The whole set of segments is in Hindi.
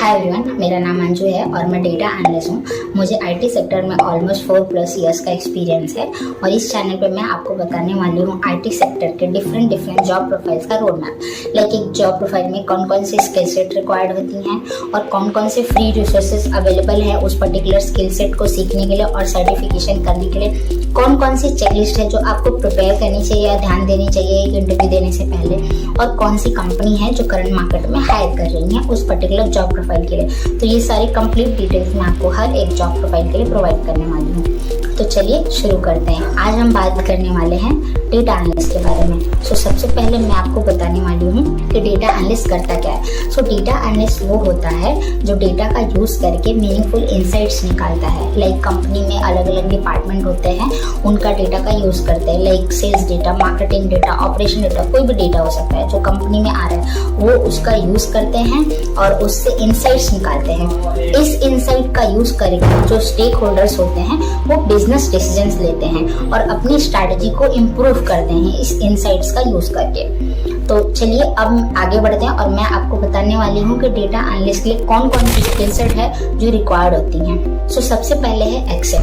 हाय एवरीवन, मेरा नाम अंजू है और मैं डेटा एनालिस्ट हूँ। मुझे आईटी सेक्टर में ऑलमोस्ट 4+ इयर्स का एक्सपीरियंस है और इस चैनल पे मैं आपको बताने वाली हूँ आईटी सेक्टर के डिफरेंट जॉब प्रोफाइल्स का रोड मैप। लाइक एक जॉब प्रोफाइल में कौन कौन सी स्किल सेट रिक्वायर्ड होती हैं और कौन कौन से फ्री रिसोर्सेज अवेलेबल है उस पर्टिकुलर स्किल सेट को सीखने के लिए और सर्टिफिकेशन करने के लिए। कौन कौन सी चेकलिस्ट है जो आपको प्रिपेयर करनी चाहिए या ध्यान देनी चाहिए एक इंटरव्यू देने से पहले, और कौन सी कंपनी है जो करंट मार्केट में हायर कर रही है उस पर्टिकुलर जॉब प्रोफाइल के लिए। तो ये सारी कंप्लीट डिटेल्स मैं आपको हर एक जॉब प्रोफाइल के लिए प्रोवाइड करने वाली हूँ। तो चलिए शुरू करते हैं। आज हम बात करने वाले हैं डेटा एनालिस्ट के बारे में। सबसे पहले मैं आपको बताने वाली हूँ कि डेटा एनालिस्ट करता क्या है। डेटा एनालिस्ट वो होता है जो डेटा का यूज करके मीनिंगफुल इंसाइट्स निकालता है। लाइक कंपनी में अलग अलग डिपार्टमेंट होते हैं, उनका डेटा का यूज करते हैं। Like sales data, marketing data, operation data, कोई भी डेटा हो सकता है जो कंपनी में आ रहा है वो उसका यूज करते हैं और उससे इंसाइट्स निकालते हैं। इस इंसाइट का यूज करके जो स्टेक होल्डर्स होते हैं वो बिजनेस डिसीजंस लेते हैं और अपनी स्ट्रैटेजी को इम्प्रूव करते हैं इस इंसाइट्स का यूज करके। तो चलिए अब आगे बढ़ते हैं और मैं आपको बताने वाली हूँ कि डेटा एनालिस्ट के लिए कौन कौन सी स्किल सेट है जो रिक्वायर्ड होती हैं। सबसे पहले है एक्सेल।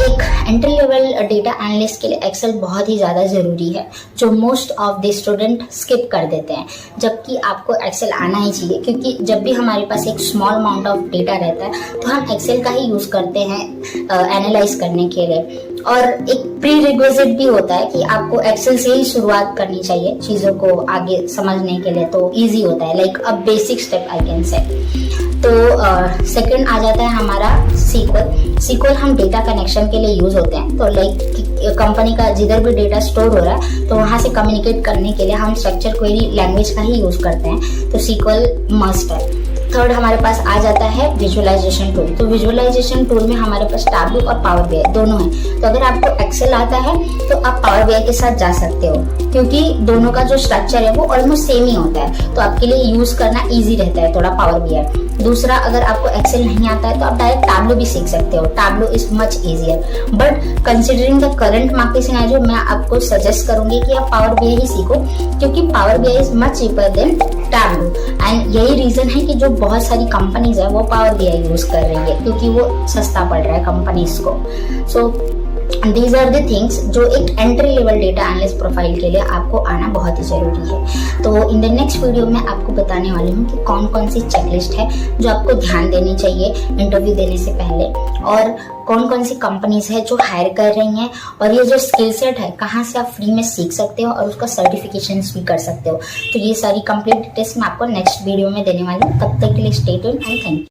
एक एंट्री लेवल डेटा एनालिस्ट के लिए एक्सेल बहुत ही ज़्यादा ज़रूरी है जो most of the student skip कर देते हैं, जबकि आपको एक्सेल आना ही चाहिए क्योंकि जब भी हमारे पास एक स्मॉल अमाउंट ऑफ डेटा रहता है तो हम एक्सेल का ही यूज़ करते हैं एनालाइज करने के लिए। और एक प्री रिक्विजिट भी होता है कि आपको एक्सेल से ही शुरुआत करनी चाहिए चीज़ों को आगे समझने के लिए, तो इजी होता है। Like a basic step I can say. तो सेकंड आ जाता है हमारा सीक्वल हम डेटा कनेक्शन के लिए यूज होते हैं। तो लाइक कंपनी का जिधर भी डेटा स्टोर हो रहा है तो वहाँ से कम्युनिकेट करने के लिए हम स्ट्रक्चर क्वेरी लैंग्वेज का ही यूज करते हैं। तो सीक्वल मस्ट है। थर्ड हमारे पास आ जाता है विजुअलाइजेशन टूल। तो विजुअलाइजेशन टूल में हमारे पास टैबलू और पावर बीआई दोनों है। तो अगर आपको एक्सेल आता है तो आप पावर बीआई के साथ जा सकते हो क्योंकि दोनों का जो स्ट्रक्चर है वो ऑलमोस्ट सेम ही होता है, तो आपके लिए यूज करना इजी रहता है थोड़ा पावर बीआई। दूसरा, अगर आपको एक्सेल नहीं आता है तो आप डायरेक्ट टैबलू भी सीख सकते हो। Tableau is much easier, but considering the current market scenario मैं आपको सजेस्ट करूंगी कि आप पावर बीआई ही सीखो क्योंकि power BI is much cheaper than tableau. And यही रीजन है कि जो बहुत सारी कंपनीज है वो पावर बीआई यूज कर रही है क्योंकि वो सस्ता पड़ रहा है कंपनीज को। दीज आर द थिंग्स जो एक entry level data analyst profile के लिए आपको आना बहुत ही जरूरी है। तो इन द नेक्स्ट वीडियो में आपको बताने वाली हूँ कि कौन कौन सी चेकलिस्ट है जो आपको ध्यान देनी चाहिए इंटरव्यू देने से पहले, और कौन कौन सी कंपनीज है जो हायर कर रही हैं, और ये जो स्किल सेट है कहाँ से आप फ्री में सीख सकते हो और उसका सर्टिफिकेशन भी कर सकते हो। तो ये सारी कंप्लीट डिटेल्स मैं आपको नेक्स्ट वीडियो में देने वाली हूँ। तब तक के लिए stay tuned and thank you.